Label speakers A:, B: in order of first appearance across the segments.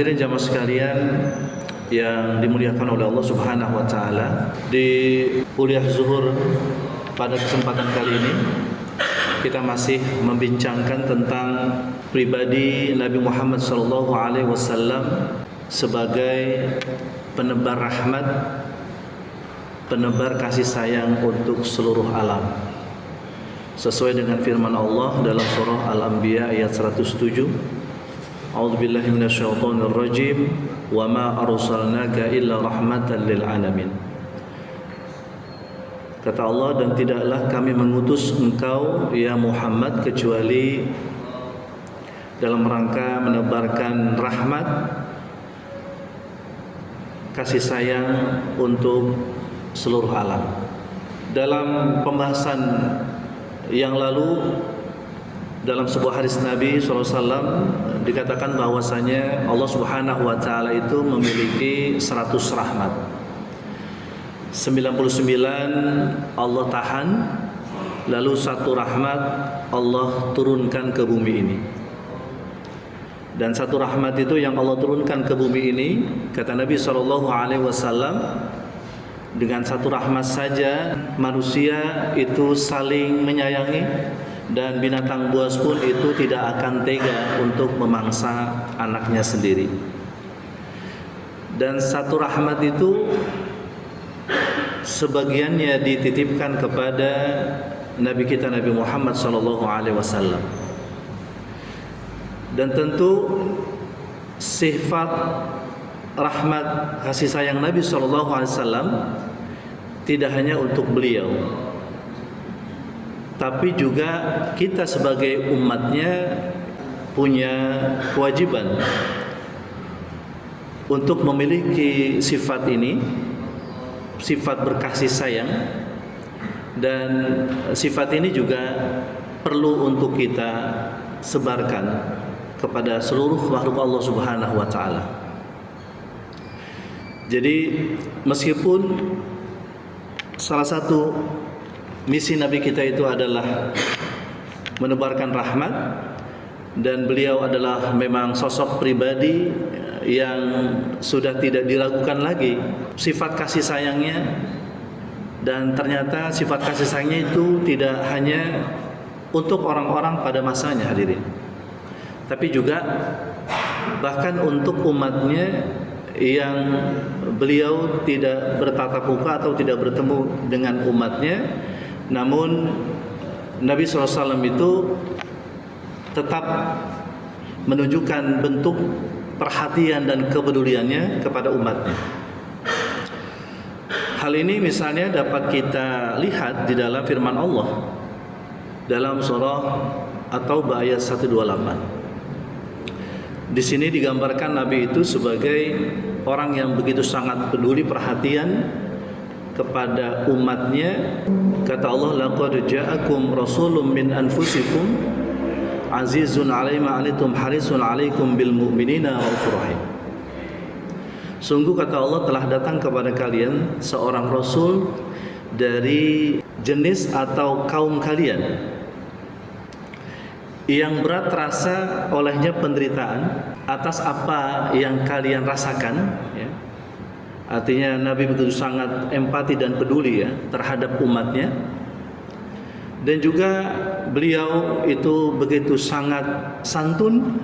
A: Hadirin jamaah sekalian yang dimuliakan oleh Allah Subhanahu wa taala, di kuliah zuhur pada kesempatan kali ini kita masih membincangkan tentang pribadi Nabi Muhammad SAW sebagai penebar rahmat, penebar kasih sayang untuk seluruh alam. Sesuai dengan firman Allah dalam surah Al-Anbiya ayat 107, A'udzubillahi minasyaitonir rajim, wa ma arsalnaka illa rahmatan lil alamin. Kata Allah, dan tidaklah kami mengutus engkau ya Muhammad kecuali dalam rangka menebarkan rahmat, kasih sayang untuk seluruh alam. Dalam pembahasan yang lalu, dalam sebuah hadis Nabi SAW dikatakan bahwasanya Allah Subhanahu wa taala itu memiliki 100 rahmat. 99 Allah tahan, lalu satu rahmat Allah turunkan ke bumi ini. Dan satu rahmat itu yang Allah turunkan ke bumi ini, kata Nabi SAW, dengan satu rahmat saja manusia itu saling menyayangi, dan binatang buas pun itu tidak akan tega untuk memangsa anaknya sendiri. Dan satu rahmat itu sebagiannya dititipkan kepada Nabi kita Nabi Muhammad SAW. Dan tentu sifat rahmat kasih sayang Nabi SAW tidak hanya untuk beliau, tapi juga kita sebagai umatnya punya kewajiban untuk memiliki sifat ini, sifat berkasih sayang. Dan sifat ini juga perlu untuk kita sebarkan kepada seluruh makhluk Allah Subhanahu wa taala. Jadi meskipun salah satu misi Nabi kita itu adalah menebarkan rahmat, dan beliau adalah memang sosok pribadi yang sudah tidak diragukan lagi sifat kasih sayangnya. Dan ternyata sifat kasih sayangnya itu tidak hanya untuk orang-orang pada masanya, hadirin, tapi juga bahkan untuk umatnya yang beliau tidak bertatap muka atau tidak bertemu dengan umatnya. Namun Nabi SAW itu tetap menunjukkan bentuk perhatian dan kepeduliannya kepada umatnya. Hal ini misalnya dapat kita lihat di dalam firman Allah dalam surah At-Taubah ayat 128. Di sini digambarkan Nabi itu sebagai orang yang begitu sangat peduli perhatian kepada umatnya. Kata Allah, laqad ja'akum rasulun min anfusikum azizun 'alaihi ma 'anittum harisun 'alaikum bil mu'minina raufur rahim. Sungguh kata Allah, telah datang kepada kalian seorang rasul dari jenis atau kaum kalian yang berat terasa olehnya penderitaan atas apa yang kalian rasakan, ya. Artinya Nabi begitu sangat empati dan peduli, ya, terhadap umatnya. Dan juga beliau itu begitu sangat santun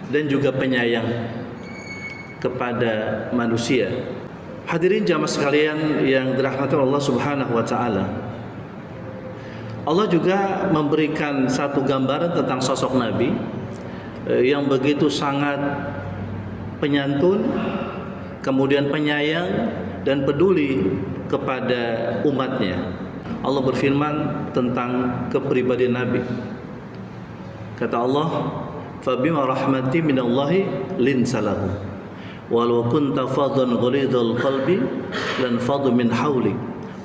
A: dan juga penyayang kepada manusia. Hadirin jamaah sekalian yang dirahmati Allah Subhanahu wa taala, Allah juga memberikan satu gambaran tentang sosok Nabi yang begitu sangat penyantun, kemudian penyayang dan peduli kepada umatnya. Allah berfirman tentang kepribadian Nabi. Kata Allah, "Fabima rahmati minallahi linsalahu, walau kunta faddan ghalidhal qalbi lan faddu min hawlik,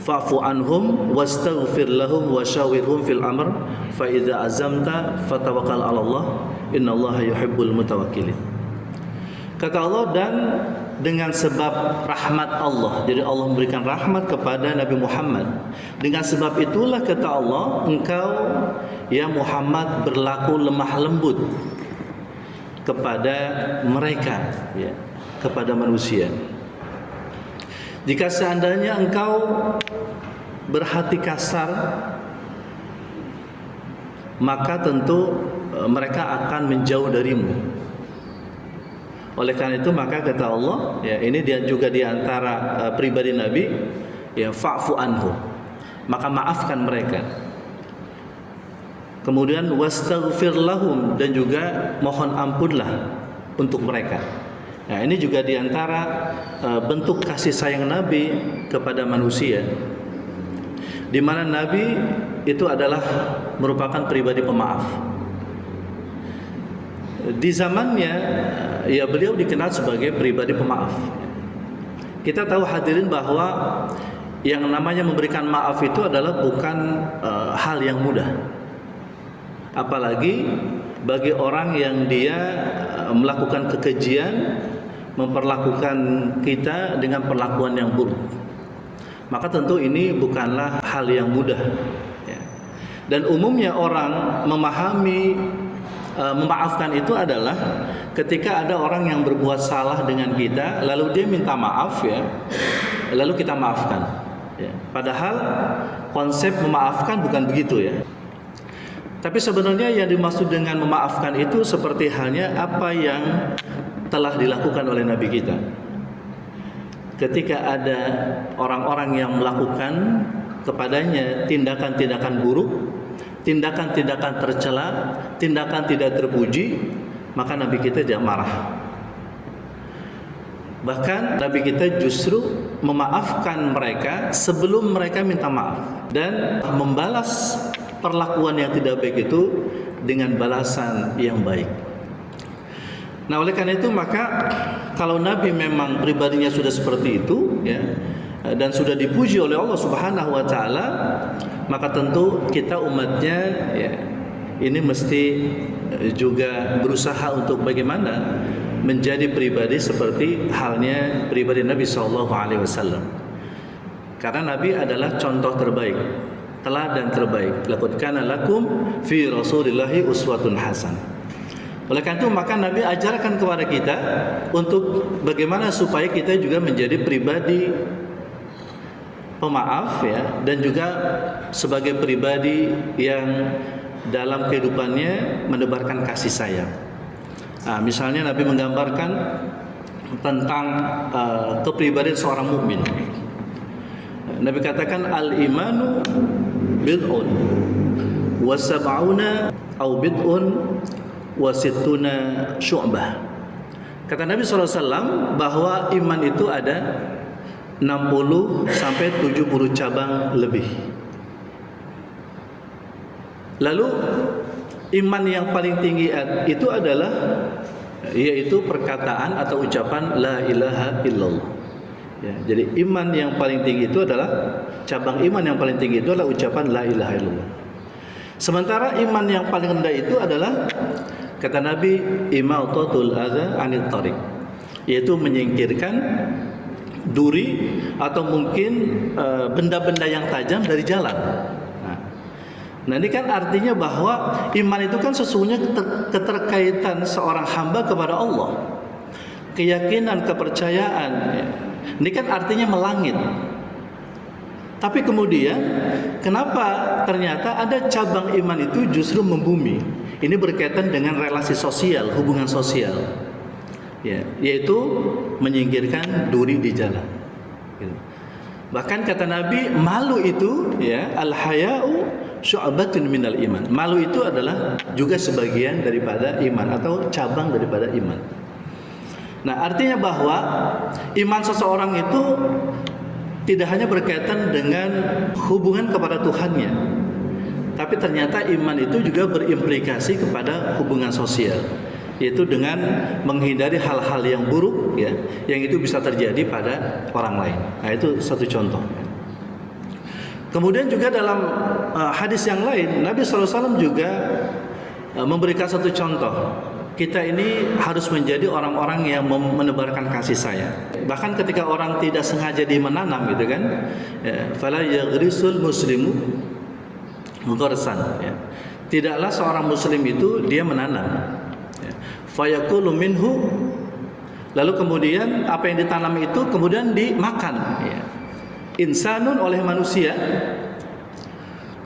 A: fa'fu anhum wastaghfir lahum wasyawirhum fil amr, fa idza azamta fatawakkal 'ala Allah, innallaha yuhibbul mutawakkilin." Kata Allah, dan dengan sebab rahmat Allah, jadi Allah memberikan rahmat kepada Nabi Muhammad. Dengan sebab itulah kata Allah, engkau ya Muhammad berlaku lemah lembut kepada mereka, ya, kepada manusia. Jika seandainya engkau berhati kasar, maka tentu mereka akan menjauh darimu. Oleh karena itu maka kata Allah, ya, ini dia juga diantara pribadi Nabi, ya, fa'fu anhu, maka maafkan mereka. Kemudian wastaghfir lahum, dan juga mohon ampunlah untuk mereka. Nah, ini juga diantara bentuk kasih sayang Nabi kepada manusia, di mana Nabi itu adalah merupakan pribadi pemaaf. Di zamannya, ya, beliau dikenal sebagai pribadi pemaaf. Kita tahu hadirin bahwa yang namanya memberikan maaf itu adalah bukan hal yang mudah, apalagi bagi orang yang dia melakukan kekejian, memperlakukan kita dengan perlakuan yang buruk. Maka tentu ini bukanlah hal yang mudah, ya. Dan umumnya orang memahami memaafkan itu adalah ketika ada orang yang berbuat salah dengan kita, lalu dia minta maaf, ya, lalu kita maafkan, ya. Padahal konsep memaafkan bukan begitu, ya. Tapi sebenarnya yang dimaksud dengan memaafkan itu seperti halnya apa yang telah dilakukan oleh Nabi kita. Ketika ada orang-orang yang melakukan kepadanya tindakan-tindakan buruk, tindakan-tindakan tercela, tindakan tidak terpuji, maka Nabi kita jangan marah. Bahkan Nabi kita justru memaafkan mereka sebelum mereka minta maaf, dan membalas perlakuan yang tidak baik itu dengan balasan yang baik. Nah, oleh karena itu maka kalau Nabi memang pribadinya sudah seperti itu, ya, dan sudah dipuji oleh Allah Subhanahu wa taala, maka tentu kita umatnya, ya, ini mesti juga berusaha untuk bagaimana menjadi pribadi seperti halnya pribadi Nabi SAW. Karena Nabi adalah contoh terbaik, teladan terbaik. Laqad kana lakum fi Rasulillahi uswatun hasanah. Oleh karena itu maka Nabi ajarkan kepada kita untuk bagaimana supaya kita juga menjadi pribadi pemaaf, ya, dan juga sebagai pribadi yang dalam kehidupannya menebarkan kasih sayang. Nah, misalnya Nabi menggambarkan tentang kepribadian seorang mukmin. Nabi katakan al-imanu bid'un wa sab'una au bid'un wa sittuna syu'bah. Kata Nabi SAW bahwa iman itu ada 60 sampai 70 cabang lebih. Lalu iman yang paling tinggi itu adalah yaitu perkataan atau ucapan la ilaha illallah. Ya, jadi iman yang paling tinggi itu adalah cabang iman yang paling tinggi itu adalah ucapan la ilaha illallah. Sementara iman yang paling rendah itu adalah kata Nabi imatatul adza anit thariq, yaitu menyingkirkan duri atau mungkin benda-benda yang tajam dari jalan. Nah, ini kan artinya bahwa iman itu kan sesungguhnya keterkaitan seorang hamba kepada Allah, keyakinan, kepercayaan. Ini kan artinya melangit. Tapi kemudian kenapa ternyata ada cabang iman itu justru membumi? Ini berkaitan dengan relasi sosial, hubungan sosial, ya, yaitu menyingkirkan duri di jalan. Bahkan kata Nabi, malu itu, ya, al-haya'u syu'batun minal iman. Malu itu adalah juga sebagian daripada iman atau cabang daripada iman. Nah, artinya bahwa iman seseorang itu tidak hanya berkaitan dengan hubungan kepada Tuhannya, tapi ternyata iman itu juga berimplikasi kepada hubungan sosial, yaitu dengan menghindari hal-hal yang buruk, ya, yang itu bisa terjadi pada orang lain. Nah, itu satu contoh. Kemudian juga dalam hadis yang lain, Nabi SAW juga memberikan satu contoh. Kita ini harus menjadi orang-orang yang menebarkan kasih sayang. Bahkan ketika orang tidak sengaja dia menanam, gitu kan, fala yaghrisul muslimu gharsan, ya. Tidaklah seorang muslim itu dia menanam, ya. fayakulu minhu, lalu kemudian apa yang ditanam itu kemudian dimakan, ya. Insanun oleh manusia,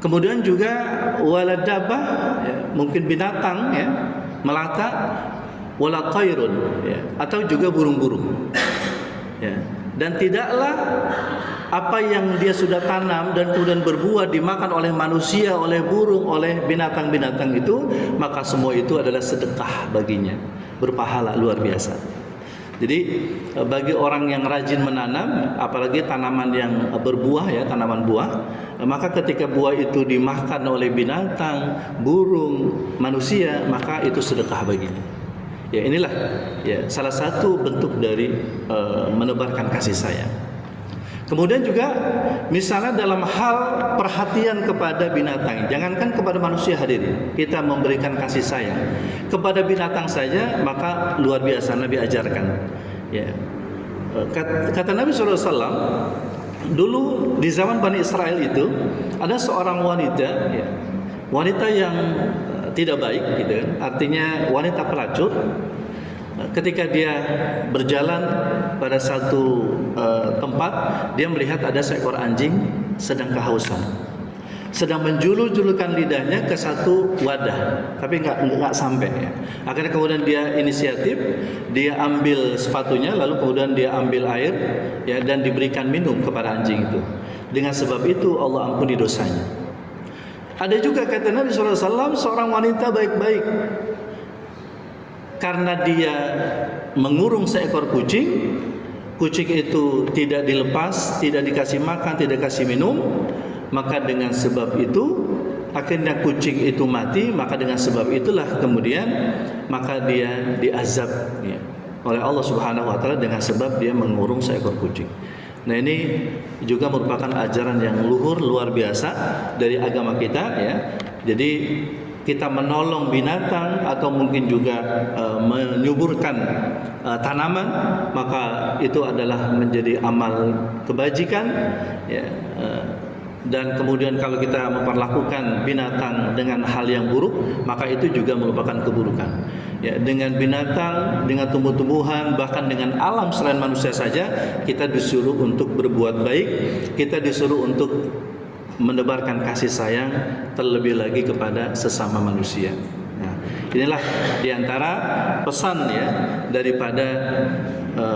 A: kemudian juga waladabah, ya, mungkin binatang, ya, melata, wala tairun, ya, atau juga burung-burung, ya. Dan tidaklah apa yang dia sudah tanam dan kemudian berbuah dimakan oleh manusia, oleh burung, oleh binatang-binatang itu, maka semua itu adalah sedekah baginya, berpahala luar biasa. Jadi bagi orang yang rajin menanam, apalagi tanaman yang berbuah, ya, tanaman buah, maka ketika buah itu dimakan oleh binatang, burung, manusia, maka itu sedekah baginya. Ya, inilah, ya, salah satu bentuk dari menebarkan kasih sayang. Kemudian juga misalnya dalam hal perhatian kepada binatang, jangankan kepada manusia, hadirin, kita memberikan kasih sayang kepada binatang saja, maka luar biasa Nabi ajarkan, ya. Kata Nabi SAW, dulu di zaman Bani Israel itu ada seorang wanita, ya, wanita yang tidak baik, gitu kan, artinya wanita pelacur. Ketika dia berjalan pada satu tempat, dia melihat ada seekor anjing sedang kehausan, sedang menjulur-julurkan lidahnya ke satu wadah, tapi nggak sampai, ya. Akhirnya kemudian dia inisiatif, dia ambil sepatunya, lalu kemudian dia ambil air, ya, dan diberikan minum kepada anjing itu. Dengan sebab itu Allah ampuni dosanya. Ada juga kata Nabi SAW, seorang wanita baik-baik, karena dia mengurung seekor kucing, kucing itu tidak dilepas, tidak dikasih makan, tidak dikasih minum, maka dengan sebab itu akhirnya kucing itu mati. Maka dengan sebab itulah kemudian maka dia diazab, ya, oleh Allah Subhanahu wa taala dengan sebab dia mengurung seekor kucing. Nah, ini juga merupakan ajaran yang luhur, luar biasa dari agama kita, ya. Jadi kita menolong binatang atau mungkin juga menyuburkan tanaman, maka itu adalah menjadi amal kebajikan, ya. Dan kemudian kalau kita memperlakukan binatang dengan hal yang buruk, maka itu juga merupakan keburukan, ya. Dengan binatang, dengan tumbuh-tumbuhan, bahkan dengan alam selain manusia saja, kita disuruh untuk berbuat baik, kita disuruh untuk menebarkan kasih sayang, terlebih lagi kepada sesama manusia. Nah, inilah diantara pesan, ya, daripada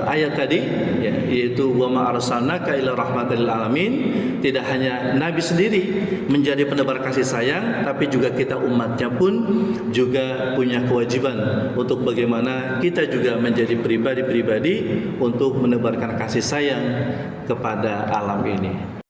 A: ayat tadi, ya, yaitu wa ma arsalnaka illa rahmatan lil alamin. Tidak hanya Nabi sendiri menjadi penebar kasih sayang, tapi juga kita umatnya pun juga punya kewajiban untuk bagaimana kita juga menjadi pribadi-pribadi untuk menebarkan kasih sayang kepada alam ini.